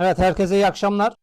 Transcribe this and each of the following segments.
Evet, herkese iyi akşamlar.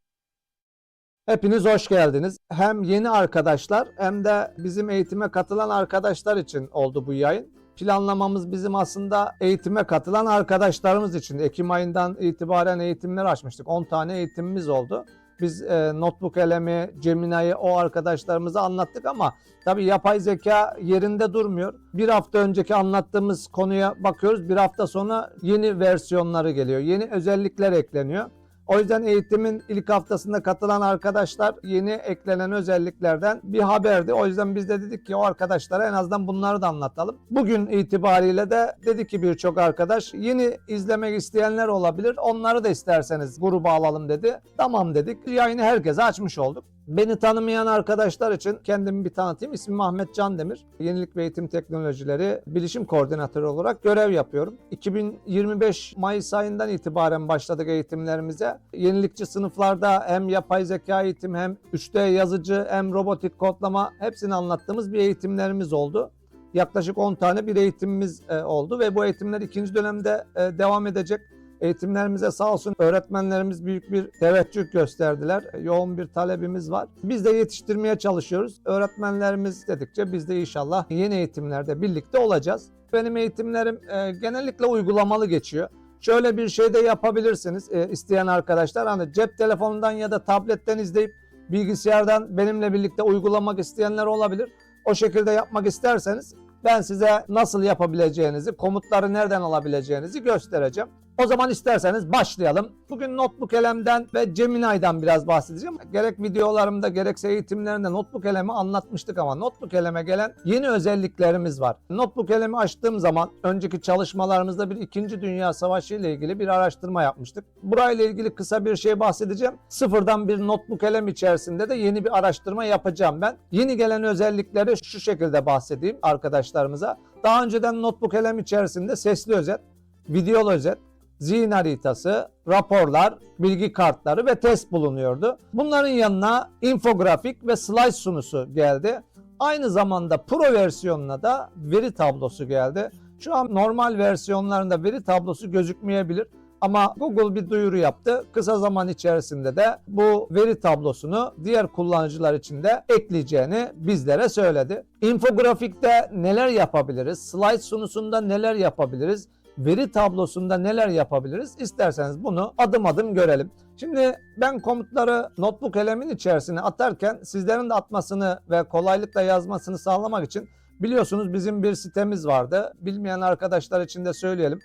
Hepiniz hoş geldiniz. Hem yeni arkadaşlar hem de bizim eğitime katılan arkadaşlar için oldu bu yayın. Planlamamız bizim aslında eğitime katılan arkadaşlarımız için. Ekim ayından itibaren eğitimler açmıştık. 10 tane eğitimimiz oldu. Biz Notebook Elemi, Gemini'yi o arkadaşlarımıza anlattık ama tabii yapay zeka yerinde durmuyor. Bir hafta önceki anlattığımız konuya bakıyoruz. Bir hafta sonra yeni versiyonları geliyor. Yeni özellikler ekleniyor. O yüzden eğitimin ilk haftasında katılan arkadaşlar yeni eklenen özelliklerden bir haberdi. O yüzden biz de dedik ki o arkadaşlara en azından bunları da anlatalım. Bugün itibariyle de dedi ki birçok arkadaş yeni izlemek isteyenler olabilir. Onları da isterseniz gruba alalım dedi. Tamam dedik. Yayını herkese açmış olduk. Beni tanımayan arkadaşlar için kendimi bir tanıtayım. İsmim Ahmet Candemir. Yenilik ve Eğitim Teknolojileri Bilişim Koordinatörü olarak görev yapıyorum. 2025 Mayıs ayından itibaren başladık eğitimlerimize. Yenilikçi sınıflarda hem yapay zeka eğitim hem 3D yazıcı hem robotik kodlama hepsini anlattığımız bir eğitimlerimiz oldu. Yaklaşık 10 tane bir eğitimimiz oldu ve bu eğitimler ikinci dönemde devam edecek. Eğitimlerimize sağ olsun öğretmenlerimiz büyük bir teveccüh gösterdiler. Yoğun bir talebimiz var. Biz de yetiştirmeye çalışıyoruz. Öğretmenlerimiz dedikçe biz de inşallah yeni eğitimlerde birlikte olacağız. Benim eğitimlerim genellikle uygulamalı geçiyor. Şöyle bir şey de yapabilirsiniz isteyen arkadaşlar. Hani cep telefonundan ya da tabletten izleyip bilgisayardan benimle birlikte uygulamak isteyenler olabilir. O şekilde yapmak isterseniz ben size nasıl yapabileceğinizi, komutları nereden alabileceğinizi göstereceğim. O zaman isterseniz başlayalım. Bugün Notebook Elem'den ve Gemini'den biraz bahsedeceğim. Gerek videolarımda gerekse eğitimlerinde Notebook Elem'i anlatmıştık ama Notebook Elem'e gelen yeni özelliklerimiz var. Notebook Elem'i açtığım zaman önceki çalışmalarımızda bir 2. Dünya Savaşı ile ilgili bir araştırma yapmıştık. Burayla ilgili kısa bir şey bahsedeceğim. Sıfırdan bir Notebook Elem içerisinde de yeni bir araştırma yapacağım ben. Yeni gelen özellikleri şu şekilde bahsedeyim arkadaşlarımıza. Daha önceden Notebook Elem içerisinde sesli özet, videolu özet, zihin haritası, raporlar, bilgi kartları ve test bulunuyordu. Bunların yanına infografik ve slide sunusu geldi. Aynı zamanda Pro versiyonuna da veri tablosu geldi. Şu an normal versiyonlarında veri tablosu gözükmeyebilir. Ama Google bir duyuru yaptı. Kısa zaman içerisinde de bu veri tablosunu diğer kullanıcılar için de ekleyeceğini bizlere söyledi. İnfografikte neler yapabiliriz? Slide sunusunda neler yapabiliriz? Veri tablosunda neler yapabiliriz? İsterseniz bunu adım adım görelim. Şimdi ben komutları Notebook Elem'in içerisine atarken sizlerin de atmasını ve kolaylıkla yazmasını sağlamak için biliyorsunuz bizim bir sitemiz vardı. Bilmeyen arkadaşlar için de söyleyelim.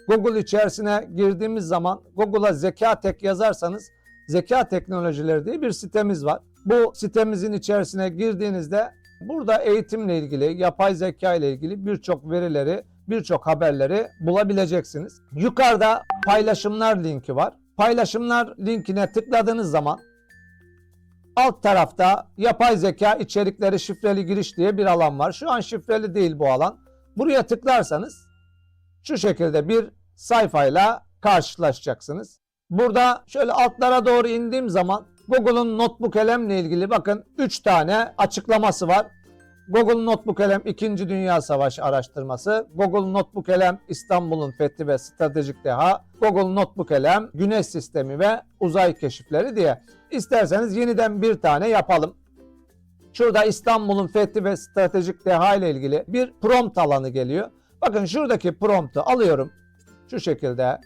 Google içerisine girdiğimiz zaman Google'a Zekatek yazarsanız Zeka Teknolojileri diye bir sitemiz var. Bu sitemizin içerisine girdiğinizde burada eğitimle ilgili, yapay zeka ile ilgili birçok verileri, birçok haberleri bulabileceksiniz. Yukarıda paylaşımlar linki var. Paylaşımlar linkine tıkladığınız zaman alt tarafta yapay zeka içerikleri şifreli giriş diye bir alan var. Şu an şifreli değil bu alan. Buraya tıklarsanız şu şekilde bir sayfayla karşılaşacaksınız. Burada şöyle altlara doğru indiğim zaman Google'un Notebook Elem ile ilgili bakın 3 tane açıklaması var. Google Notebook Elem 2. Dünya Savaşı araştırması, Google Notebook Elem İstanbul'un fethi ve stratejik deha, Google Notebook Elem Güneş sistemi ve uzay keşifleri diye. İsterseniz yeniden bir tane yapalım. Şurada İstanbul'un fethi ve stratejik deha ile ilgili bir prompt alanı geliyor. Bakın şuradaki promptu alıyorum. Şu şekilde.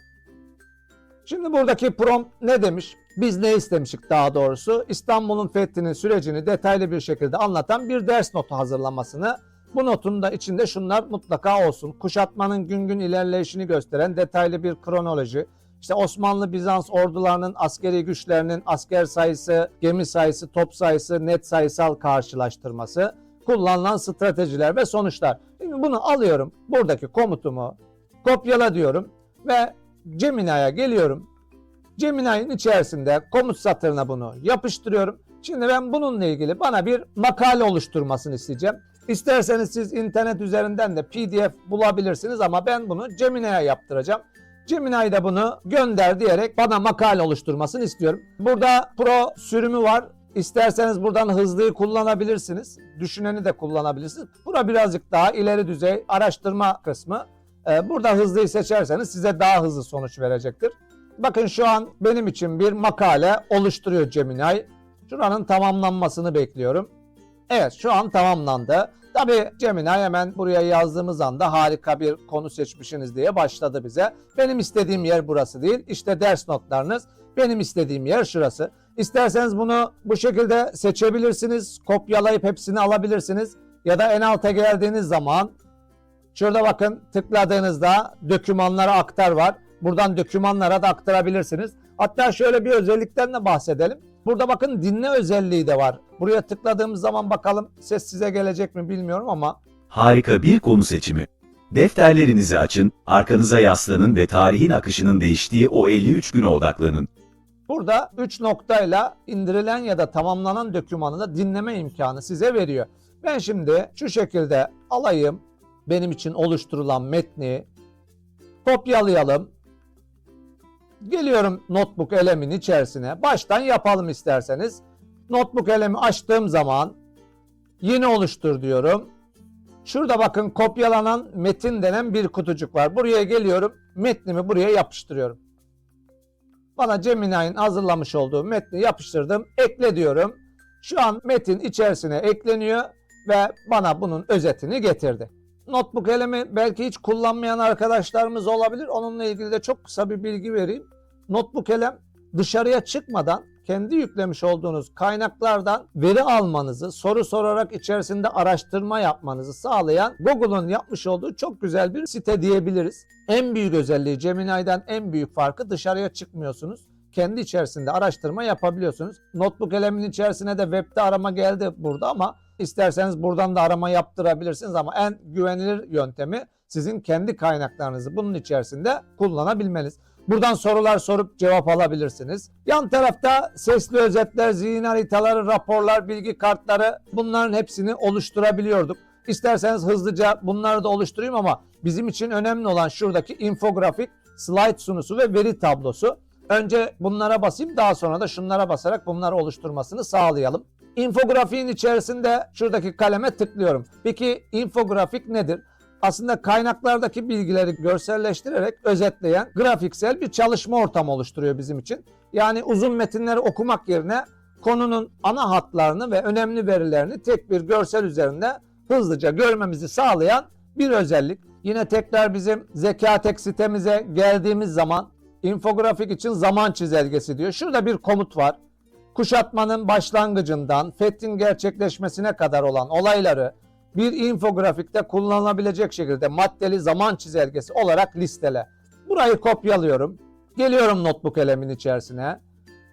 Şimdi buradaki prompt ne demiş? Biz ne istemiştik daha doğrusu? İstanbul'un fethinin sürecini detaylı bir şekilde anlatan bir ders notu hazırlamasını. Bu notun da içinde şunlar mutlaka olsun. Kuşatmanın gün gün ilerleyişini gösteren detaylı bir kronoloji. İşte Osmanlı-Bizans ordularının askeri güçlerinin asker sayısı, gemi sayısı, top sayısı, net sayısal karşılaştırması, kullanılan stratejiler ve sonuçlar. Şimdi bunu alıyorum. Buradaki komutumu kopyala diyorum ve Gemini'ye geliyorum. Gemini'nin içerisinde komut satırına bunu yapıştırıyorum. Şimdi ben bununla ilgili bana bir makale oluşturmasını isteyeceğim. İsterseniz siz internet üzerinden de PDF bulabilirsiniz ama ben bunu Gemini'ye yaptıracağım. Gemini de bunu gönder diyerek bana makale oluşturmasını istiyorum. Burada Pro sürümü var. İsterseniz buradan hızlıyı kullanabilirsiniz. Düşüneni de kullanabilirsiniz. Bura birazcık daha ileri düzey araştırma kısmı. Burada hızlıyı seçerseniz size daha hızlı sonuç verecektir. bakın şu an benim için bir makale oluşturuyor Gemini. Şuranın tamamlanmasını bekliyorum. Evet, şu an tamamlandı. Tabii Gemini hemen buraya yazdığımız anda harika bir konu seçmişsiniz diye başladı bize. Benim istediğim yer burası değil. İşte ders notlarınız. Benim istediğim yer şurası. İsterseniz bunu bu şekilde seçebilirsiniz. Kopyalayıp hepsini alabilirsiniz. Ya da en alta geldiğiniz zaman şurada bakın tıkladığınızda dokümanlara aktar var. Buradan dokümanlara da aktarabilirsiniz. Hatta şöyle bir özellikten de bahsedelim. Burada bakın dinle özelliği de var. Buraya tıkladığımız zaman bakalım ses size gelecek mi bilmiyorum ama. Harika bir konu seçimi. Defterlerinizi açın, arkanıza yaslanın ve tarihin akışının değiştiği o 53 güne odaklanın. Burada 3 noktayla indirilen ya da tamamlanan dokümanı da dinleme imkanı size veriyor. Ben şimdi şu şekilde alayım. Benim için oluşturulan metni kopyalayalım. Geliyorum notebook elemin içerisine. Baştan yapalım isterseniz. Notebook elemi açtığım zaman yeni oluştur diyorum. Şurada bakın kopyalanan metin denen bir kutucuk var. Buraya geliyorum. Metnimi buraya yapıştırıyorum. Bana Gemini'nin hazırlamış olduğu metni yapıştırdım. Ekle diyorum. Şu an metin içerisine ekleniyor ve bana bunun özetini getirdi. Notebook elemi belki hiç kullanmayan arkadaşlarımız olabilir. Onunla ilgili de çok kısa bir bilgi vereyim. Notebook elem dışarıya çıkmadan kendi yüklemiş olduğunuz kaynaklardan veri almanızı, soru sorarak içerisinde araştırma yapmanızı sağlayan Google'un yapmış olduğu çok güzel bir site diyebiliriz. En büyük özelliği Gemini'den en büyük farkı dışarıya çıkmıyorsunuz. Kendi içerisinde araştırma yapabiliyorsunuz. Notebook elemin içerisine de webde arama geldi burada ama isterseniz buradan da arama yaptırabilirsiniz ama en güvenilir yöntemi sizin kendi kaynaklarınızı bunun içerisinde kullanabilmeniz. Buradan sorular sorup cevap alabilirsiniz. Yan tarafta sesli özetler, zihin haritaları, raporlar, bilgi kartları bunların hepsini oluşturabiliyorduk. İsterseniz hızlıca bunları da oluşturayım ama bizim için önemli olan şuradaki infografik, slide sunusu ve veri tablosu. Önce bunlara basayım, daha sonra da şunlara basarak bunları oluşturmasını sağlayalım. İnfografiğin içerisinde şuradaki kaleme tıklıyorum. Peki infografik nedir? Aslında kaynaklardaki bilgileri görselleştirerek özetleyen grafiksel bir çalışma ortamı oluşturuyor bizim için. Yani uzun metinleri okumak yerine konunun ana hatlarını ve önemli verilerini tek bir görsel üzerinde hızlıca görmemizi sağlayan bir özellik. Yine tekrar bizim Zekatek sitemize geldiğimiz zaman infografik için zaman çizelgesi diyor. Şurada bir komut var. Kuşatmanın başlangıcından fethin gerçekleşmesine kadar olan olayları bir infografikte kullanılabilecek şekilde maddeli zaman çizelgesi olarak listele. Burayı kopyalıyorum. Geliyorum notebook elemin içerisine.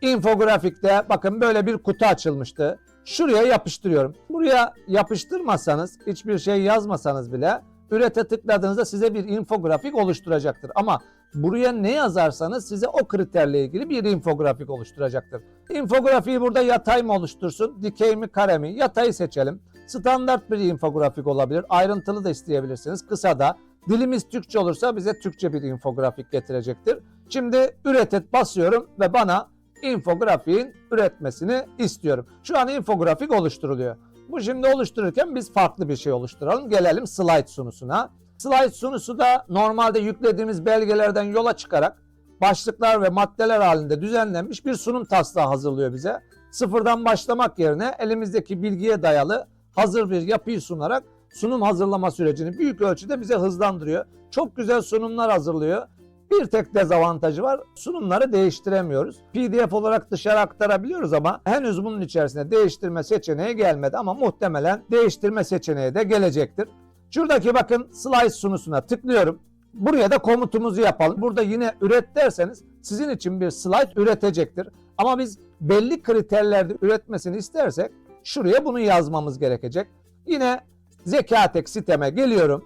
İnfografikte bakın böyle bir kutu açılmıştı. Şuraya yapıştırıyorum. Buraya yapıştırmasanız, hiçbir şey yazmasanız bile ürete tıkladığınızda size bir infografik oluşturacaktır. Ama buraya ne yazarsanız size o kriterle ilgili bir infografik oluşturacaktır. İnfografiği burada yatay mı oluştursun, dikey mi, kare mi? Yatayı seçelim. Standart bir infografik olabilir. Ayrıntılı da isteyebilirsiniz. Kısa da. Dilimiz Türkçe olursa bize Türkçe bir infografik getirecektir. Şimdi ürete basıyorum ve bana infografiğin üretmesini istiyorum. Şu an infografik oluşturuluyor. Bu şimdi oluştururken biz farklı bir şey oluşturalım. Gelelim slide sunusuna. Slide sunusu da normalde yüklediğimiz belgelerden yola çıkarak başlıklar ve maddeler halinde düzenlenmiş bir sunum taslağı hazırlıyor bize. Sıfırdan başlamak yerine elimizdeki bilgiye dayalı hazır bir yapıyı sunarak sunum hazırlama sürecini büyük ölçüde bize hızlandırıyor. Çok güzel sunumlar hazırlıyor. Bir tek dezavantajı var. Sunumları değiştiremiyoruz. PDF olarak dışarı aktarabiliyoruz ama henüz bunun içerisinde değiştirme seçeneği gelmedi ama muhtemelen değiştirme seçeneği de gelecektir. Şuradaki bakın slide sunusuna tıklıyorum. Buraya da komutumuzu yapalım. Burada yine üret derseniz sizin için bir slide üretecektir. Ama biz belli kriterlerde üretmesini istersek şuraya bunu yazmamız gerekecek. Yine Zekatek siteme geliyorum.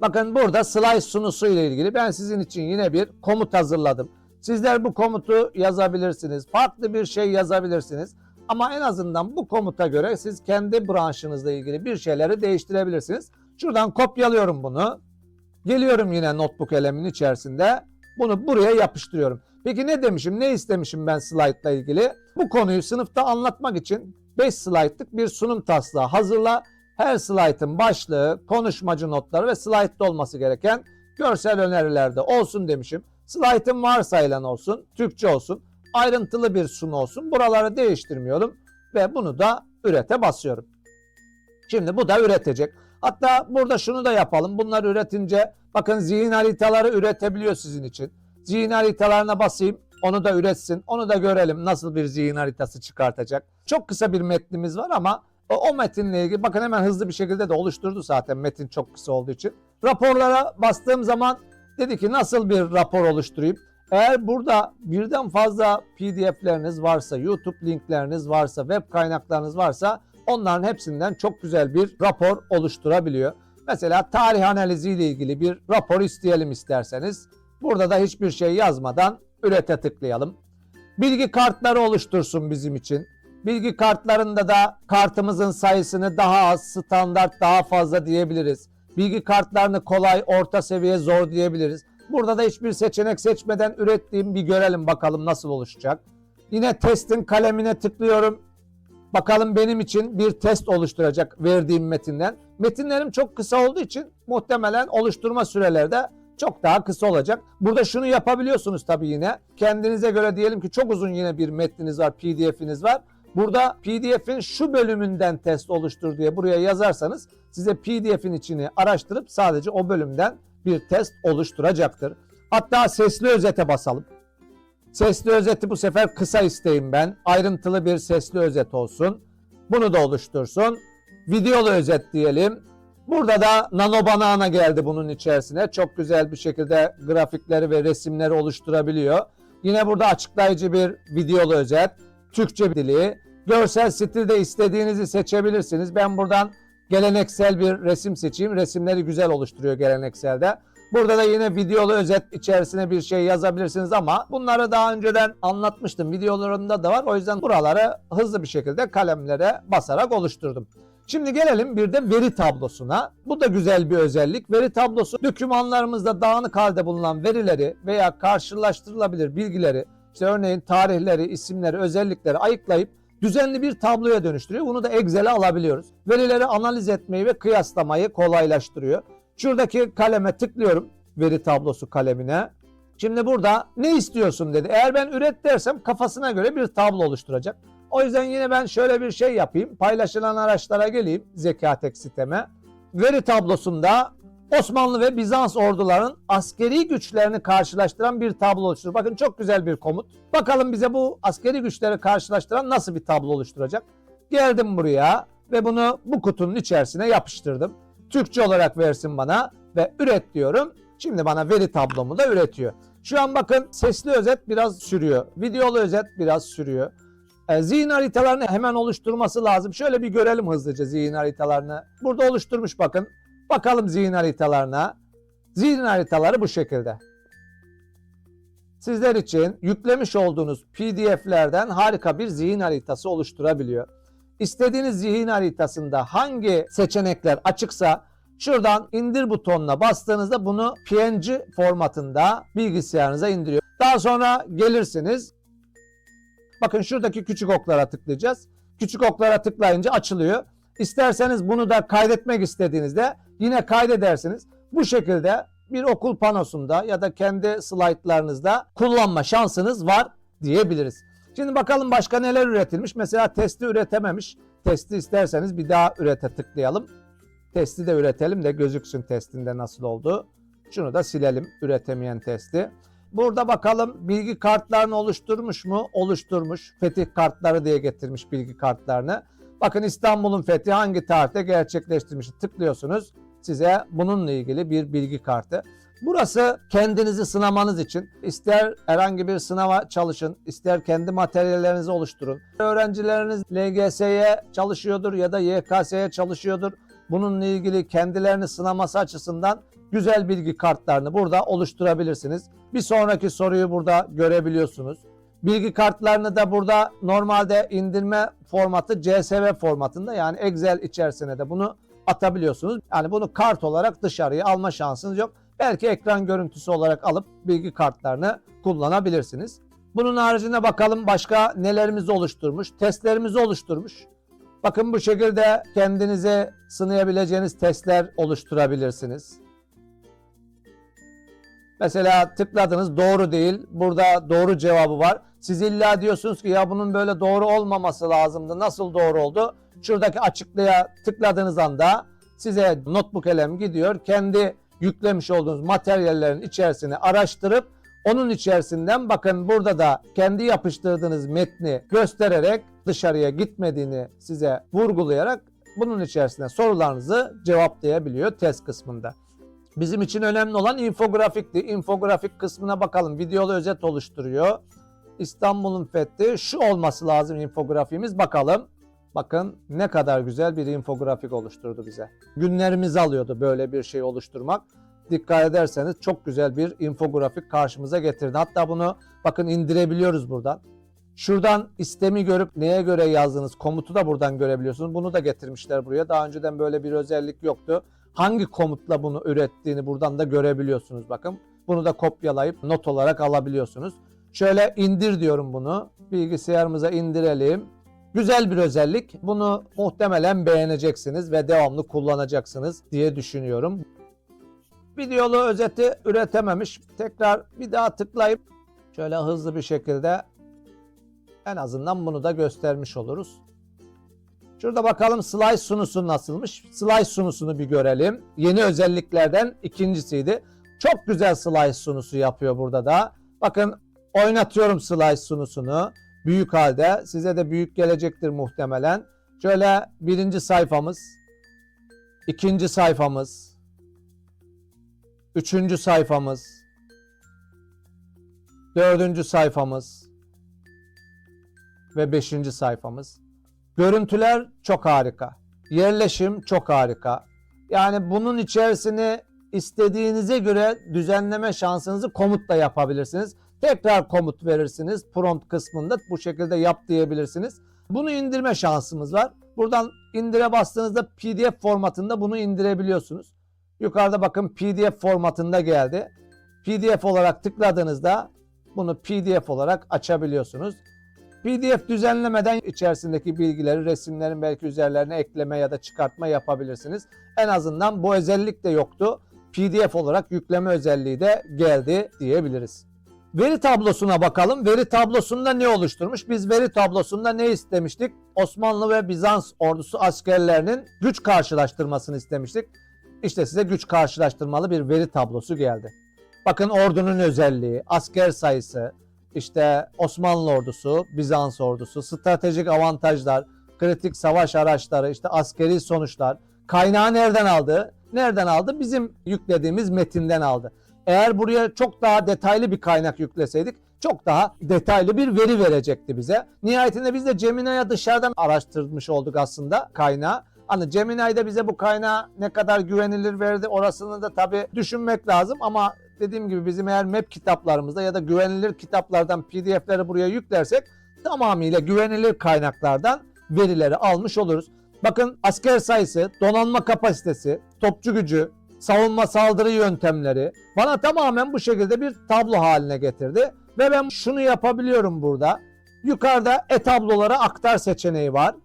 Bakın burada slide sunusu ile ilgili ben sizin için yine bir komut hazırladım. Sizler bu komutu yazabilirsiniz. Farklı bir şey yazabilirsiniz. Ama en azından bu komuta göre siz kendi branşınızla ilgili bir şeyleri değiştirebilirsiniz. Şuradan kopyalıyorum bunu. Geliyorum yine notebook elemin içerisinde. Bunu buraya yapıştırıyorum. Peki ne demişim, ne istemişim ben slide ile ilgili? Bu konuyu sınıfta anlatmak için 5 slaytlık bir sunum taslağı hazırla. Her slaytın başlığı, konuşmacı notları ve slaytta olması gereken görsel önerilerde olsun demişim. Slaytım varsayılan olsun, Türkçe olsun, ayrıntılı bir sunu olsun. Buraları değiştirmiyorum ve bunu da ürete basıyorum. Şimdi bu da üretecek. Hatta burada şunu da yapalım. Bunları üretince bakın zihin haritaları üretebiliyor sizin için. Zihin haritalarına basayım. Onu da üretsin. Onu da görelim nasıl bir zihin haritası çıkartacak. Çok kısa bir metnimiz var ama o metinle ilgili bakın hemen hızlı bir şekilde de oluşturdu zaten metin çok kısa olduğu için. Raporlara bastığım zaman dedi ki nasıl bir rapor oluşturayım? Eğer burada birden fazla PDF'leriniz varsa, YouTube linkleriniz varsa, web kaynaklarınız varsa onların hepsinden çok güzel bir rapor oluşturabiliyor. Mesela tarih analizi ile ilgili bir rapor isteyelim isterseniz. Burada da hiçbir şey yazmadan ürete tıklayalım. Bilgi kartları oluştursun bizim için. Bilgi kartlarında da kartımızın sayısını daha az, standart daha fazla diyebiliriz. Bilgi kartlarını kolay, orta seviye, zor diyebiliriz. Burada da hiçbir seçenek seçmeden ürettiğim bir görelim bakalım nasıl oluşacak. Yine testin kalemine tıklıyorum. Bakalım benim için bir test oluşturacak verdiğim metinden. Metinlerim çok kısa olduğu için muhtemelen oluşturma süreleri de çok daha kısa olacak. Burada şunu yapabiliyorsunuz tabii yine. Kendinize göre diyelim ki çok uzun yine bir metniniz var, PDF'iniz var. Burada PDF'in şu bölümünden test oluştur diye buraya yazarsanız size PDF'in içini araştırıp sadece o bölümden bir test oluşturacaktır. Hatta sesli özete basalım. Sesli özeti bu sefer kısa isteyeyim ben. Ayrıntılı bir sesli özet olsun. Bunu da oluştursun. Videolu özet diyelim. Burada da Nano Banana geldi bunun içerisine. Çok güzel bir şekilde grafikleri ve resimleri oluşturabiliyor. Yine burada açıklayıcı bir videolu özet. Türkçe dili. Görsel stilde istediğinizi seçebilirsiniz. Ben buradan geleneksel bir resim seçeyim. Resimleri güzel oluşturuyor gelenekselde. Burada da yine videolu özet içerisine bir şey yazabilirsiniz ama bunları daha önceden anlatmıştım. Videolarımda da var. O yüzden buraları hızlı bir şekilde kalemlere basarak oluşturdum. Şimdi gelelim bir de veri tablosuna. Bu da güzel bir özellik. Veri tablosu dokümanlarımızda dağınık halde bulunan verileri veya karşılaştırılabilir bilgileri, işte örneğin tarihleri, isimleri, özellikleri ayıklayıp düzenli bir tabloya dönüştürüyor. Bunu da Excel'e alabiliyoruz. Verileri analiz etmeyi ve kıyaslamayı kolaylaştırıyor. Şuradaki kaleme tıklıyorum. Veri tablosu kalemine. Şimdi burada ne istiyorsun dedi. Eğer ben üret dersem kafasına göre bir tablo oluşturacak. O yüzden yine ben şöyle bir şey yapayım. Paylaşılan araçlara geleyim. Zekatek siteme. Veri tablosunda Osmanlı ve Bizans ordularının askeri güçlerini karşılaştıran bir tablo oluşturur. Bakın çok güzel bir komut. Bakalım bize bu askeri güçleri karşılaştıran nasıl bir tablo oluşturacak. Geldim buraya ve bunu bu kutunun içerisine yapıştırdım. Türkçe olarak versin bana ve üret diyorum. Şimdi bana veri tablomu da üretiyor. Şu an bakın sesli özet biraz sürüyor. Videolu özet biraz sürüyor. Zihin haritalarını hemen oluşturması lazım. Şöyle bir görelim hızlıca zihin haritalarını. Burada oluşturmuş bakın. Bakalım zihin haritalarına. Zihin haritaları bu şekilde. Sizler için yüklemiş olduğunuz PDF'lerden harika bir zihin haritası oluşturabiliyor. İstediğiniz zihin haritasında hangi seçenekler açıksa şuradan indir butonuna bastığınızda bunu PNG formatında bilgisayarınıza indiriyor. Daha sonra gelirsiniz. Bakın şuradaki küçük oklara tıklayacağız. Küçük oklara tıklayınca açılıyor. İsterseniz bunu da kaydetmek istediğinizde yine kaydedersiniz. Bu şekilde bir okul panosunda ya da kendi slaytlarınızda kullanma şansınız var diyebiliriz. Şimdi bakalım başka neler üretilmiş. Mesela testi üretememiş. Testi isterseniz bir daha ürete tıklayalım. Testi de üretelim de gözüksün testinde nasıl olduğu. Şunu da silelim üretemeyen testi. Burada bakalım bilgi kartlarını oluşturmuş mu? Oluşturmuş. Fetih kartları diye getirmiş bilgi kartlarını. Bakın İstanbul'un fethi hangi tarihte gerçekleştirmiş? Tıklıyorsunuz. Size bununla ilgili bir bilgi kartı. Burası kendinizi sınamanız için. İster herhangi bir sınava çalışın, ister kendi materyallerinizi oluşturun. Öğrencileriniz LGS'ye çalışıyordur ya da YKS'ye çalışıyordur. Bununla ilgili kendilerini sınaması açısından güzel bilgi kartlarını burada oluşturabilirsiniz. Bir sonraki soruyu burada görebiliyorsunuz. Bilgi kartlarını da burada normalde indirme formatı CSV formatında, yani Excel içerisine de bunu atabiliyorsunuz. Yani bunu kart olarak dışarıya alma şansınız yok. Belki ekran görüntüsü olarak alıp bilgi kartlarını kullanabilirsiniz. Bunun haricinde bakalım başka nelerimizi oluşturmuş. Testlerimizi oluşturmuş. Bakın bu şekilde kendinize sınayabileceğiniz testler oluşturabilirsiniz. Mesela tıkladınız, doğru değil. Burada doğru cevabı var. Siz illa diyorsunuz ki ya bunun böyle doğru olmaması lazımdı. Nasıl doğru oldu? Şuradaki açıklaya tıkladığınız anda size notebook elem gidiyor. Kendi yüklemiş olduğunuz materyallerin içerisini araştırıp onun içerisinden bakın burada da kendi yapıştırdığınız metni göstererek dışarıya gitmediğini size vurgulayarak bunun içerisinde sorularınızı cevaplayabiliyor test kısmında. Bizim için önemli olan infografikti. İnfografik kısmına bakalım. Videolu özet oluşturuyor. İstanbul'un fethi şu olması lazım infografiğimiz. Bakalım. Bakın ne kadar güzel bir infografik oluşturdu bize. Günlerimizi alıyordu böyle bir şey oluşturmak. Dikkat ederseniz çok güzel bir infografik karşımıza getirdi. Hatta bunu bakın indirebiliyoruz buradan. Şuradan istemi görüp neye göre yazdığınız komutu da buradan görebiliyorsunuz. Bunu da getirmişler buraya. Daha önceden böyle bir özellik yoktu. Hangi komutla bunu ürettiğini buradan da görebiliyorsunuz bakın. Bunu da kopyalayıp not olarak alabiliyorsunuz. Şöyle indir diyorum bunu. Bilgisayarımıza indirelim. Güzel bir özellik. Bunu muhtemelen beğeneceksiniz ve devamlı kullanacaksınız diye düşünüyorum. Videolu özeti üretememiş. Tekrar bir daha tıklayıp şöyle hızlı bir şekilde en azından bunu da göstermiş oluruz. Şurada bakalım slide sunusu nasılmış. Slide sunusunu bir görelim. Yeni özelliklerden ikincisiydi. Çok güzel slide sunusu yapıyor burada da. Bakın oynatıyorum slide sunusunu. Büyük halde. Size de büyük gelecektir muhtemelen. Şöyle birinci sayfamız. İkinci sayfamız. Üçüncü sayfamız. Dördüncü sayfamız. Ve beşinci sayfamız. Görüntüler çok harika. Yerleşim çok harika. Yani bunun içerisini istediğinize göre düzenleme şansınızı komutla yapabilirsiniz. Tekrar komut verirsiniz. Prompt kısmında bu şekilde yap diyebilirsiniz. Bunu indirme şansımız var. Buradan indire bastığınızda PDF formatında bunu indirebiliyorsunuz. Yukarıda bakın PDF formatında geldi. PDF olarak tıkladığınızda bunu PDF olarak açabiliyorsunuz. PDF düzenlemeden içerisindeki bilgileri, resimlerin belki üzerlerine ekleme ya da çıkartma yapabilirsiniz. En azından bu özellik de yoktu. PDF olarak yükleme özelliği de geldi diyebiliriz. Veri tablosuna bakalım. Veri tablosunda ne oluşturmuş? Biz veri tablosunda ne istemiştik? Osmanlı ve Bizans ordusu askerlerinin güç karşılaştırmasını istemiştik. İşte size güç karşılaştırmalı bir veri tablosu geldi. Bakın ordunun özelliği, asker sayısı, İşte Osmanlı ordusu, Bizans ordusu, stratejik avantajlar, kritik savaş araçları, işte askeri sonuçlar. Kaynağı nereden aldı? Nereden aldı? Bizim yüklediğimiz metinden aldı. Eğer buraya çok daha detaylı bir kaynak yükleseydik çok daha detaylı bir veri verecekti bize. Nihayetinde biz de Gemini'ye dışarıdan araştırmış olduk aslında kaynağı. Hani Gemini'de bize bu kaynağı ne kadar güvenilir verdi orasını da tabii düşünmek lazım ama dediğim gibi bizim eğer map kitaplarımızda ya da güvenilir kitaplardan PDF'leri buraya yüklersek tamamıyla güvenilir kaynaklardan verileri almış oluruz. Bakın asker sayısı, donanma kapasitesi, topçu gücü, savunma saldırı yöntemleri bana tamamen bu şekilde bir tablo haline getirdi. Ve ben şunu yapabiliyorum burada. Yukarıda e-tablolara aktar seçeneği var.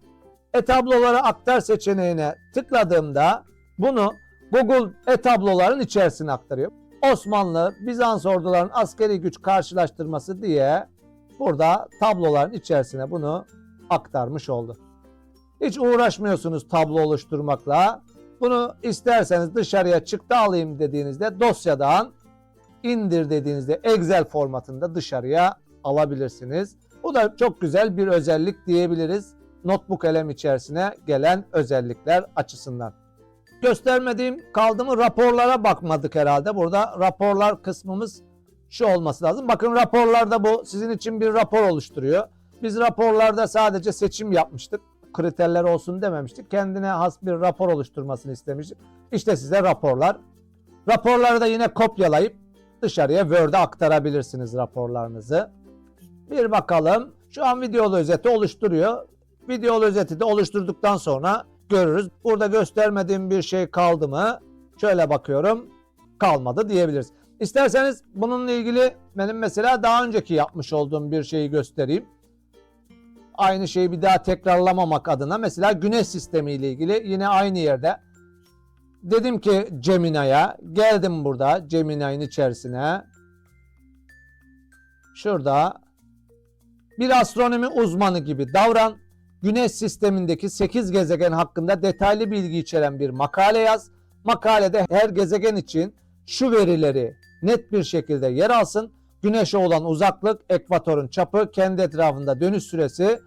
E-tablolara aktar seçeneğine tıkladığımda bunu Google e-tabloların içerisine aktarıyor. Osmanlı, Bizans ordularının askeri güç karşılaştırması diye burada tabloların içerisine bunu aktarmış oldu. Hiç uğraşmıyorsunuz tablo oluşturmakla. Bunu isterseniz dışarıya çıktı alayım dediğinizde dosyadan indir dediğinizde Excel formatında dışarıya alabilirsiniz. Bu da çok güzel bir özellik diyebiliriz. Notebook elem içerisine gelen özellikler açısından. Göstermediğim kaldı mı? Raporlara bakmadık herhalde. Burada raporlar kısmımız şu olması lazım. Bakın raporlarda bu sizin için bir rapor oluşturuyor. Biz raporlarda sadece seçim yapmıştık. Kriterler olsun dememiştik. Kendine has bir rapor oluşturmasını istemiştik. İşte size raporlar. Raporları da yine kopyalayıp dışarıya Word'e aktarabilirsiniz raporlarınızı. Bir bakalım. Şu an videolu özeti oluşturuyor. Videolu özeti de oluşturduktan sonra görürüz. Burada göstermediğim bir şey kaldı mı? Şöyle bakıyorum. Kalmadı diyebiliriz. İsterseniz bununla ilgili benim mesela daha önceki yapmış olduğum bir şeyi göstereyim. Aynı şeyi bir daha tekrarlamamak adına mesela güneş sistemi ile ilgili yine aynı yerde Dedim ki Gemini'ye, geldim burada Gemini'nin içerisine. Şurada bir astronomi uzmanı gibi davran. Güneş sistemindeki 8 gezegen hakkında detaylı bilgi içeren bir makale yaz. Makalede her gezegen için şu verileri net bir şekilde yer alsın. Güneşe olan uzaklık, ekvatorun çapı, kendi etrafında dönüş süresi,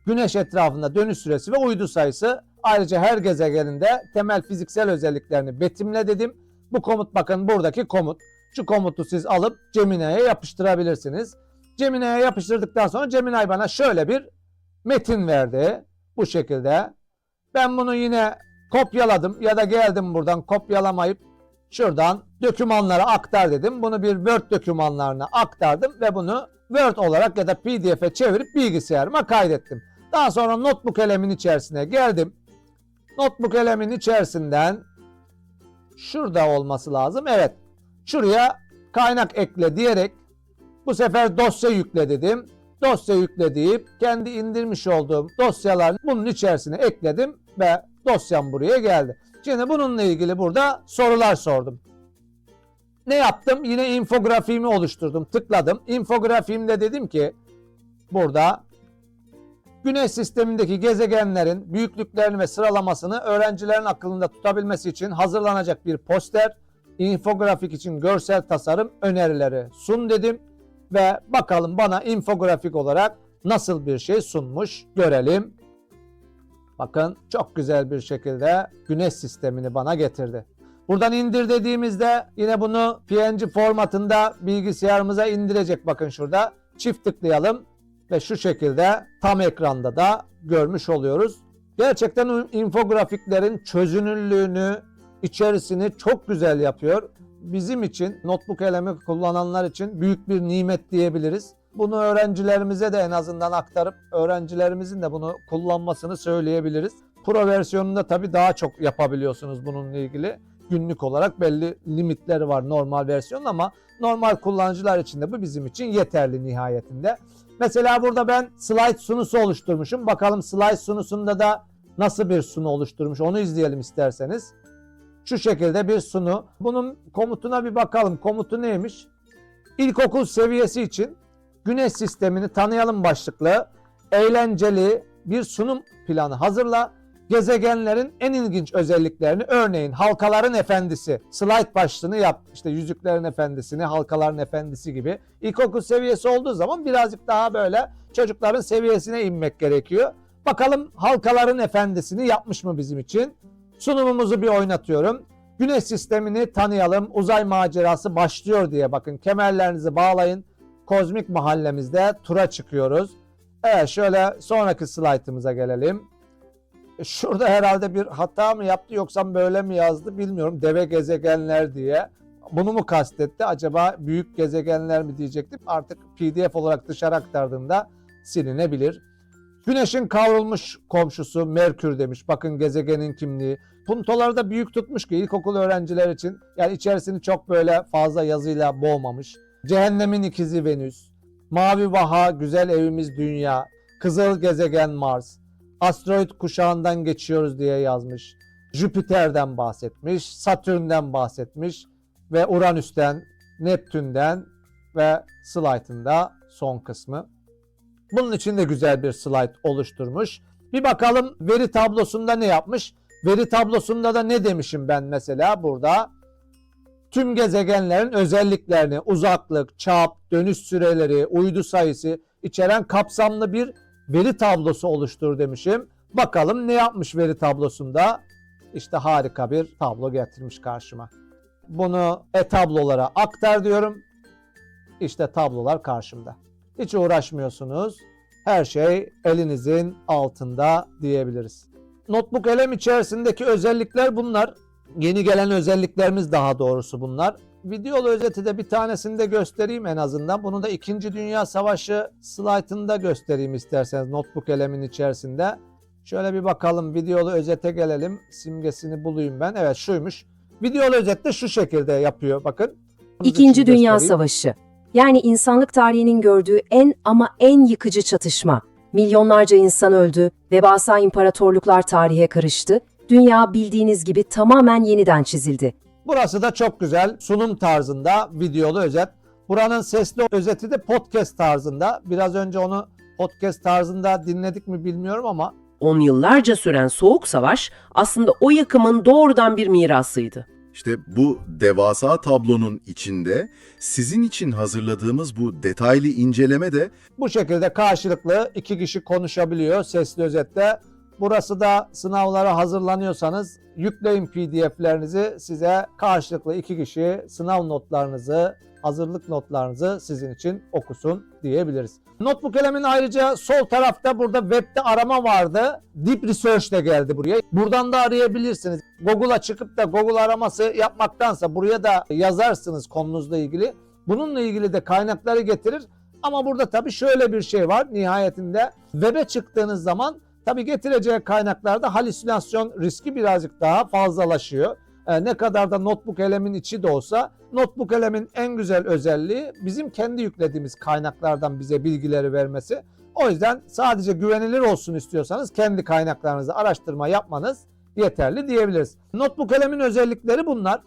güneş etrafında dönüş süresi ve uydu sayısı. Ayrıca her gezegenin de temel fiziksel özelliklerini betimle dedim. Bu komut, bakın buradaki komut. Şu komutu siz alıp Gemini'ye yapıştırabilirsiniz. Gemini'ye yapıştırdıktan sonra Gemini bana şöyle bir metin verdi. Bu şekilde. Ben bunu yine kopyaladım ya da geldim buradan kopyalamayıp şuradan dokümanlara aktar dedim. Bunu bir Word dokümanlarına aktardım ve bunu Word olarak ya da PDF'e çevirip bilgisayarıma kaydettim. Daha sonra notebook elemin içerisine geldim. Notebook elemin içerisinden şurada olması lazım. Evet. Şuraya kaynak ekle diyerek bu sefer dosya yükle dedim. Dosya yükle deyip kendi indirmiş olduğum dosyaları bunun içerisine ekledim ve dosyam buraya geldi. Şimdi bununla ilgili burada sorular sordum. Ne yaptım? Yine infografiğimi oluşturdum. Tıkladım. İnfografiğimde dedim ki burada Güneş sistemindeki gezegenlerin büyüklüklerini ve sıralamasını öğrencilerin akılında tutabilmesi için hazırlanacak bir poster, infografik için görsel tasarım önerileri sun dedim ve bakalım bana infografik olarak nasıl bir şey sunmuş görelim. Bakın çok güzel bir şekilde Güneş sistemini bana getirdi. Buradan indir dediğimizde yine bunu PNG formatında bilgisayarımıza indirecek. Bakın şurada çift tıklayalım ve şu şekilde tam ekranda da görmüş oluyoruz. Gerçekten infografiklerin çözünürlüğünü, içerisini çok güzel yapıyor. Bizim için, notebook elemi kullananlar için büyük bir nimet diyebiliriz. Bunu öğrencilerimize de en azından aktarıp öğrencilerimizin de bunu kullanmasını söyleyebiliriz. Pro versiyonunda tabii daha çok yapabiliyorsunuz bununla ilgili. Günlük olarak belli limitleri var normal versiyon ama normal kullanıcılar için de bu bizim için yeterli nihayetinde. Mesela burada ben slide sunusu oluşturmuşum. Bakalım slide sunusunda da nasıl bir sunu oluşturmuş onu izleyelim isterseniz. Şu şekilde bir sunu. Bunun komutuna bir bakalım. Komutu neymiş? İlkokul seviyesi için Güneş sistemini tanıyalım başlıklı eğlenceli bir sunum planı hazırla. Gezegenlerin en ilginç özelliklerini, örneğin halkaların efendisi, slide başlığını yap. İşte Yüzüklerin Efendisi'ni, Halkaların Efendisi gibi. İlkokul seviyesi olduğu zaman birazcık daha böyle çocukların seviyesine inmek gerekiyor. Bakalım Halkaların Efendisi'ni yapmış mı bizim için? Sunumumuzu bir oynatıyorum. Güneş sistemini tanıyalım, uzay macerası başlıyor diye bakın. Kemerlerinizi bağlayın. Kozmik mahallemizde tura çıkıyoruz. Evet, şöyle sonraki slaytımıza gelelim. Şurada herhalde bir hata mı yaptı yoksa böyle mi yazdı bilmiyorum. Deve gezegenler diye. Bunu mu kastetti? Acaba büyük gezegenler mi diyecektim. Artık PDF olarak dışarı aktardığımda silinebilir. Güneşin kavrulmuş komşusu Merkür demiş. Bakın gezegenin kimliği. Puntoları da büyük tutmuş ki ilkokul öğrenciler için. Yani içerisini çok böyle fazla yazıyla boğmamış. Cehennemin ikizi Venüs. Mavi vaha güzel evimiz Dünya. Kızıl gezegen Mars. Asteroid kuşağından geçiyoruz diye yazmış. Jüpiter'den bahsetmiş, Satürn'den bahsetmiş ve Uranüs'ten, Neptün'den ve slaytın da son kısmı. Bunun için de güzel bir slayt oluşturmuş. Bir bakalım veri tablosunda ne yapmış? Veri tablosunda da ne demişim ben mesela burada? Tüm gezegenlerin özelliklerini, uzaklık, çap, dönüş süreleri, uydu sayısı içeren kapsamlı bir veri tablosu oluştur demişim. Bakalım ne yapmış veri tablosunda? İşte harika bir tablo getirmiş karşıma. Bunu tablolara aktar diyorum. İşte tablolar karşımda. Hiç uğraşmıyorsunuz. Her şey elinizin altında diyebiliriz. Notebook elem içerisindeki özellikler bunlar. Yeni gelen özelliklerimiz daha doğrusu bunlar. Videolu özeti de bir tanesini de göstereyim en azından. Bunu da 2. Dünya Savaşı slaytında göstereyim isterseniz notebook elemin içerisinde. Şöyle bir bakalım, videolu özete gelelim. Simgesini bulayım ben. Evet, şuymuş. Videolu özette şu şekilde yapıyor bakın. İkinci Dünya Savaşı. Yani insanlık tarihinin gördüğü en yıkıcı çatışma. Milyonlarca insan öldü, devasa imparatorluklar tarihe karıştı Dünya bildiğiniz gibi tamamen yeniden çizildi. Burası da çok güzel. Sunum tarzında videolu özet. Buranın sesli özeti de podcast tarzında. Biraz önce onu podcast tarzında dinledik mi bilmiyorum ama 10 yıllarca süren Soğuk Savaş aslında o yıkımın doğrudan bir mirasıydı. İşte bu devasa tablonun içinde sizin için hazırladığımız bu detaylı inceleme de bu şekilde karşılıklı iki kişi konuşabiliyor sesli özette. Burası da sınavlara hazırlanıyorsanız yükleyin PDF'lerinizi, size karşılıklı iki kişi sınav notlarınızı, hazırlık notlarınızı sizin için okusun diyebiliriz. Notebook.LM'in ayrıca sol tarafta burada webde arama vardı. Deep Research de geldi buraya. Buradan da arayabilirsiniz. Google'a çıkıp da Google araması yapmaktansa buraya da yazarsınız konunuzla ilgili. Bununla ilgili de kaynakları getirir. Ama burada tabii şöyle bir şey var nihayetinde. Web'e çıktığınız zaman tabii getireceği kaynaklarda halüsinasyon riski birazcık daha fazlalaşıyor. Ne kadar da Notebook.LM'in içi de olsa Notebook.LM'in en güzel özelliği bizim kendi yüklediğimiz kaynaklardan bize bilgileri vermesi. O yüzden sadece güvenilir olsun istiyorsanız kendi kaynaklarınızı araştırma yapmanız yeterli diyebiliriz. Notebook.LM'in özellikleri bunlar.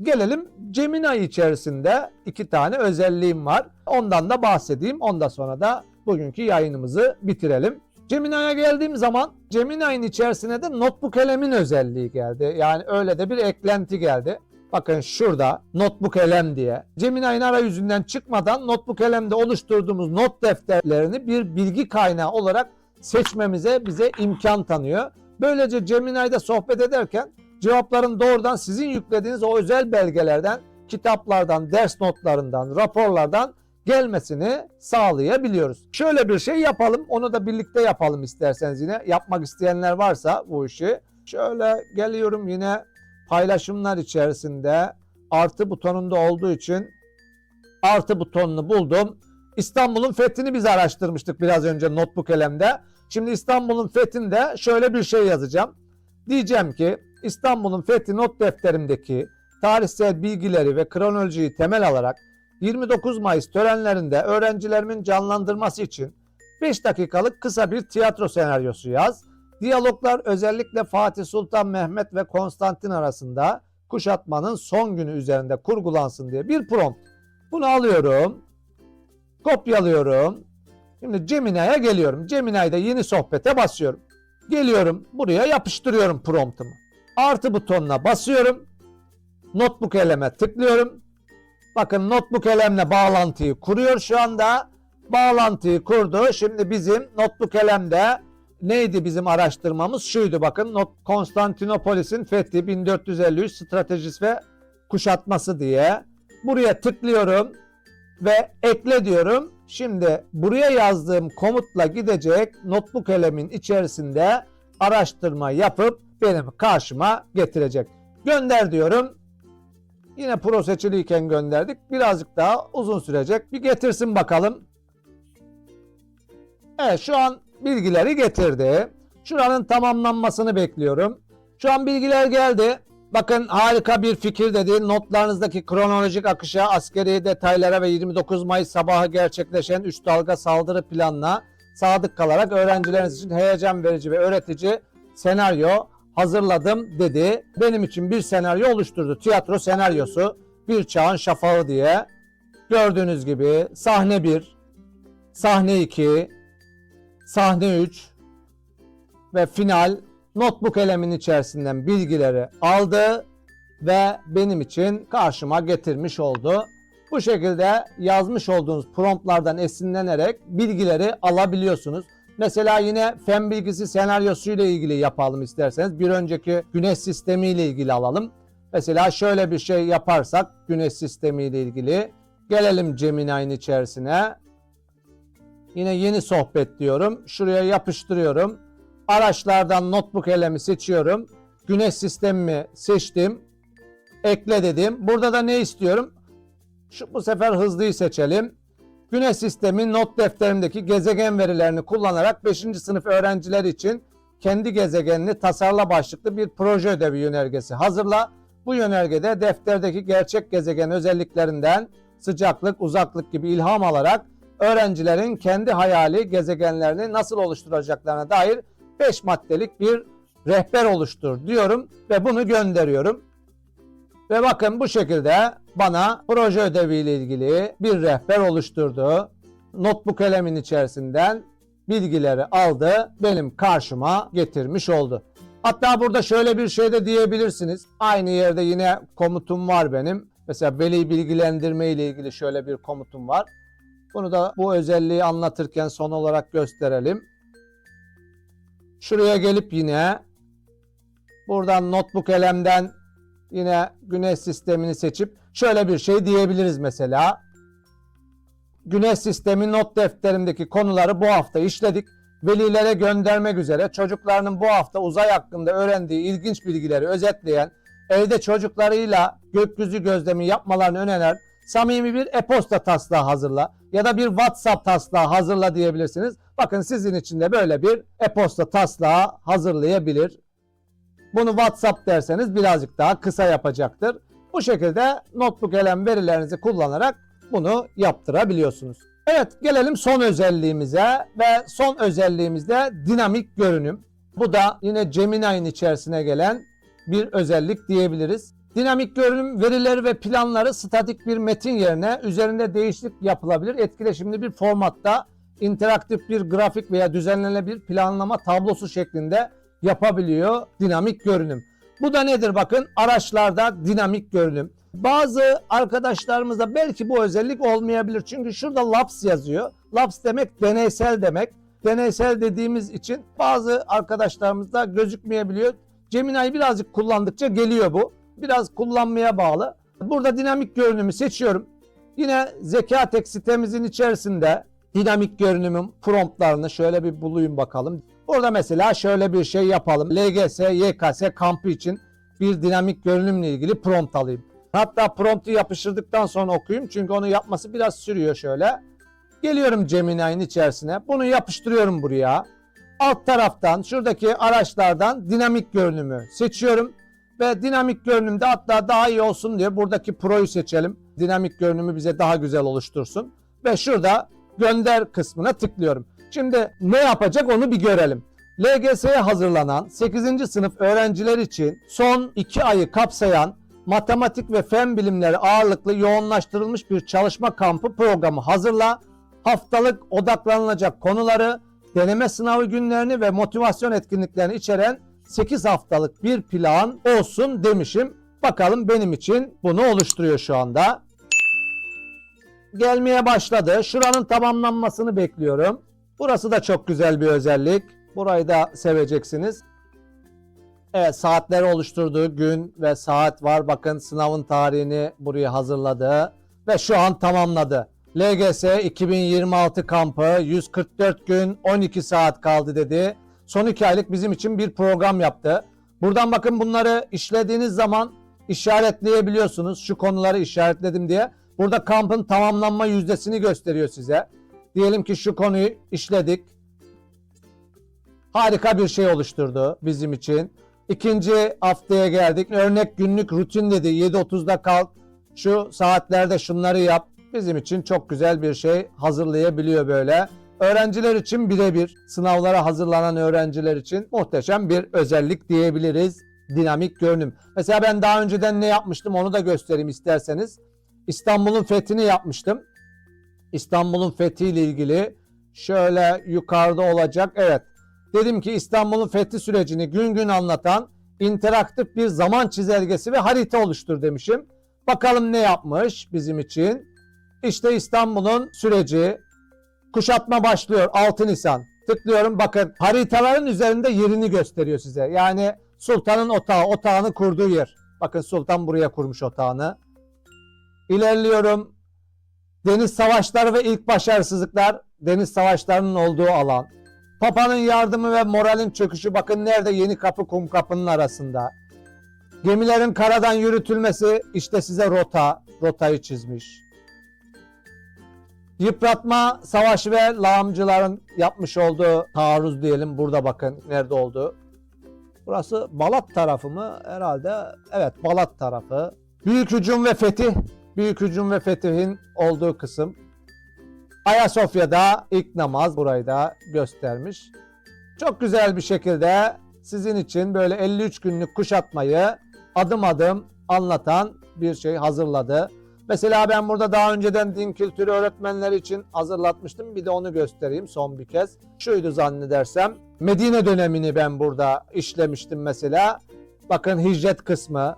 Gelelim Gemini içerisinde iki tane özelliğim var. Ondan da bahsedeyim. Ondan sonra da bugünkü yayınımızı bitirelim. Gemini'ye geldiğim zaman Gemini'nin içerisine de Notebook.LM'in özelliği geldi. Yani öyle de bir eklenti geldi. Bakın şurada Notebook.LM diye. Gemini'nin arayüzünden çıkmadan Notebook.LM'de oluşturduğumuz not defterlerini bir bilgi kaynağı olarak seçmemize bize imkan tanıyor. Böylece Gemini'de sohbet ederken cevapların doğrudan sizin yüklediğiniz o özel belgelerden, kitaplardan, ders notlarından, raporlardan gelmesini sağlayabiliyoruz. Şöyle bir şey yapalım. Onu da birlikte yapalım isterseniz yine. Yapmak isteyenler varsa bu işi. Şöyle geliyorum yine paylaşımlar içerisinde artı butonunda olduğu için artı butonunu buldum. İstanbul'un fethini biz araştırmıştık biraz önce Notebook.LM'de. Şimdi İstanbul'un fethinde şöyle bir şey yazacağım. Diyeceğim ki İstanbul'un fethi not defterimdeki tarihsel bilgileri ve kronolojiyi temel alarak 29 Mayıs törenlerinde öğrencilerimin canlandırması için 5 dakikalık kısa bir tiyatro senaryosu yaz. Diyaloglar özellikle Fatih Sultan Mehmet ve Konstantin arasında kuşatmanın son günü üzerinde kurgulansın diye bir prompt. Bunu alıyorum, kopyalıyorum. Şimdi Gemini'ye geliyorum. Gemini'de yeni sohbete basıyorum. Geliyorum buraya yapıştırıyorum promptumu. Artı butonuna basıyorum. Notebook.LM'e tıklıyorum. Bakın Notebook.LM'le bağlantıyı kuruyor şu anda. Bağlantıyı kurdu. Şimdi bizim Notebook.LM'de neydi bizim araştırmamız? Şuydu bakın. Konstantinopolis'in fethi 1453 stratejisi ve kuşatması diye. Buraya tıklıyorum ve ekle diyorum. Şimdi buraya yazdığım komutla gidecek Notebook.LM'in içerisinde araştırma yapıp benim karşıma getirecek. Gönder diyorum. Yine pro seçiliyken gönderdik. Birazcık daha uzun sürecek. Bir getirsin bakalım. Evet şu an bilgileri getirdi. Şuranın tamamlanmasını bekliyorum. Şu an bilgiler geldi. Bakın harika bir fikir dedi. Notlarınızdaki kronolojik akışa, askeri detaylara ve 29 Mayıs sabahı gerçekleşen 3 dalga saldırı planına sadık kalarak öğrencileriniz için heyecan verici ve öğretici senaryo hazırladım dedi. Benim için bir senaryo oluşturdu. Tiyatro senaryosu. Bir Çağın Şafağı diye. Gördüğünüz gibi sahne 1, sahne 2, sahne 3 ve final Notebook.LM'in içerisinden bilgileri aldı ve benim için karşıma getirmiş oldu. Bu şekilde yazmış olduğunuz promptlardan esinlenerek bilgileri alabiliyorsunuz. Mesela yine fen bilgisi senaryosu ile ilgili yapalım isterseniz. Bir önceki güneş sistemi ile ilgili alalım. Mesela şöyle bir şey yaparsak güneş sistemi ile ilgili. Gelelim Gemini'nin içerisine. Yine yeni sohbet diyorum. Şuraya yapıştırıyorum. Araçlardan Notebook.LM'i seçiyorum. Güneş sistemimi seçtim. Ekle dedim. Burada da ne istiyorum? Bu sefer hızlıyı seçelim. Güneş sistemi not defterimdeki gezegen verilerini kullanarak 5. sınıf öğrenciler için kendi gezegenini tasarla başlıklı bir proje ödevi yönergesi hazırla. Bu yönergede defterdeki gerçek gezegen özelliklerinden sıcaklık, uzaklık gibi ilham alarak öğrencilerin kendi hayali gezegenlerini nasıl oluşturacaklarına dair 5 maddelik bir rehber oluştur diyorum ve bunu gönderiyorum. Ve bakın bu şekilde bana proje ödeviyle ilgili bir rehber oluşturdu. Notebook kalemin içerisinden bilgileri aldı, benim karşıma getirmiş oldu. Hatta burada şöyle bir şey de diyebilirsiniz. Aynı yerde yine komutum var benim. Mesela veli bilgilendirme ile ilgili şöyle bir komutum var. Bunu da bu özelliği anlatırken son olarak gösterelim. Şuraya gelip yine buradan Notebook elemden yine Güneş sistemini seçip şöyle bir şey diyebiliriz mesela. Güneş sistemi not defterimdeki konuları bu hafta işledik. Velilere göndermek üzere çocuklarının bu hafta uzay hakkında öğrendiği ilginç bilgileri özetleyen, evde çocuklarıyla gökyüzü gözlemi yapmalarını öneren samimi bir e-posta taslağı hazırla ya da bir WhatsApp taslağı hazırla diyebilirsiniz. Bakın sizin için de böyle bir e-posta taslağı hazırlayabilir. Bunu WhatsApp derseniz birazcık daha kısa yapacaktır. Bu şekilde Notebook elem verilerinizi kullanarak bunu yaptırabiliyorsunuz. Evet, gelelim son özelliğimize ve son özelliğimiz de dinamik görünüm. Bu da yine Gemini'nin içerisine gelen bir özellik diyebiliriz. Dinamik görünüm verileri ve planları statik bir metin yerine üzerinde değişiklik yapılabilir, etkileşimli bir formatta interaktif bir grafik veya düzenlenebilir planlama tablosu şeklinde yapabiliyor dinamik görünüm. Bu da nedir bakın? Araçlarda dinamik görünüm. Bazı arkadaşlarımızda belki bu özellik olmayabilir. Çünkü şurada labs yazıyor. Labs demek deneysel demek. Deneysel dediğimiz için bazı arkadaşlarımızda gözükmeyebiliyor. Gemini'yi birazcık kullandıkça geliyor bu. Biraz kullanmaya bağlı. Burada dinamik görünümü seçiyorum. Yine Zekatek sitemizin içerisinde dinamik görünümün promptlarını şöyle bir bulayım bakalım. Orada mesela şöyle bir şey yapalım. LGS, YKS kampı için bir dinamik görünümle ilgili prompt alayım. Hatta promptu yapıştırdıktan sonra okuyayım. Çünkü onu yapması biraz sürüyor şöyle. Geliyorum Gemini'nin içerisine. Bunu yapıştırıyorum buraya. Alt taraftan şuradaki araçlardan dinamik görünümü seçiyorum. Ve dinamik görünümde hatta daha iyi olsun diye buradaki Pro'yu seçelim. Dinamik görünümü bize daha güzel oluştursun. Ve şurada gönder kısmına tıklıyorum. Şimdi ne yapacak onu bir görelim. LGS'ye hazırlanan 8. sınıf öğrenciler için son 2 ayı kapsayan matematik ve fen bilimleri ağırlıklı yoğunlaştırılmış bir çalışma kampı programı hazırla. Haftalık odaklanılacak konuları, deneme sınavı günlerini ve motivasyon etkinliklerini içeren 8 haftalık bir plan olsun demişim. Bakalım benim için bunu oluşturuyor şu anda. Gelmeye başladı. Şuranın tamamlanmasını bekliyorum. Burası da çok güzel bir özellik. Burayı da seveceksiniz. Evet, saatleri oluşturduğu gün ve saat var. Bakın sınavın tarihini buraya hazırladı. Ve şu an tamamladı. LGS 2026 kampı 144 gün 12 saat kaldı dedi. Son 2 aylık bizim için bir program yaptı. Buradan bakın bunları işlediğiniz zaman işaretleyebiliyorsunuz. Şu konuları işaretledim diye. Burada kampın tamamlanma yüzdesini gösteriyor size. Diyelim ki şu konuyu işledik. Harika bir şey oluşturdu bizim için. İkinci haftaya geldik. Örnek günlük rutin dedi. 7.30'da kalk. Şu saatlerde şunları yap. Bizim için çok güzel bir şey hazırlayabiliyor böyle. Öğrenciler için birebir, sınavlara hazırlanan öğrenciler için muhteşem bir özellik diyebiliriz. Dinamik görünüm. Mesela ben daha önceden ne yapmıştım onu da göstereyim isterseniz. İstanbul'un fethini yapmıştım. İstanbul'un fethiyle ilgili şöyle yukarıda olacak. Evet. Dedim ki İstanbul'un fethi sürecini gün gün anlatan interaktif bir zaman çizelgesi ve harita oluştur demişim. Bakalım ne yapmış bizim için. İşte İstanbul'un süreci. Kuşatma başlıyor 6 Nisan. Tıklıyorum, bakın haritaların üzerinde yerini gösteriyor size. Yani Sultan'ın otağı, otağını kurduğu yer. Bakın Sultan buraya kurmuş otağını. İlerliyorum. Deniz savaşları ve ilk başarısızlıklar, deniz savaşlarının olduğu alan. Papa'nın yardımı ve moralin çöküşü, bakın nerede? Yenikapı Kumkapı'nın arasında. Gemilerin karadan yürütülmesi, işte size rotayı çizmiş. Yıpratma savaşı ve lağımcıların yapmış olduğu taarruz diyelim, burada bakın nerede olduğu. Burası Balat tarafı mı? Herhalde evet, Balat tarafı. Büyük hücum ve fetih. Büyük hücum ve fetihin olduğu kısım. Ayasofya'da ilk namaz, burayı da göstermiş. Çok güzel bir şekilde sizin için böyle 53 günlük kuşatmayı adım adım anlatan bir şey hazırladı. Mesela ben burada daha önceden din kültürü öğretmenleri için hazırlatmıştım. Bir de onu göstereyim son bir kez. Şuydu zannedersem. Medine dönemini ben burada işlemiştim mesela. Bakın hicret kısmı.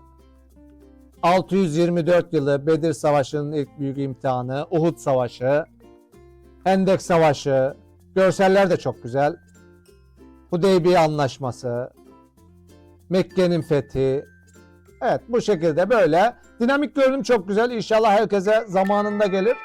624 yılı Bedir Savaşı'nın ilk büyük imtihanı, Uhud Savaşı, Hendek Savaşı, görseller de çok güzel. Hudeybiye Anlaşması, Mekke'nin fethi. Evet, bu şekilde böyle. Dinamik görünüm çok güzel. İnşallah herkese zamanında gelir.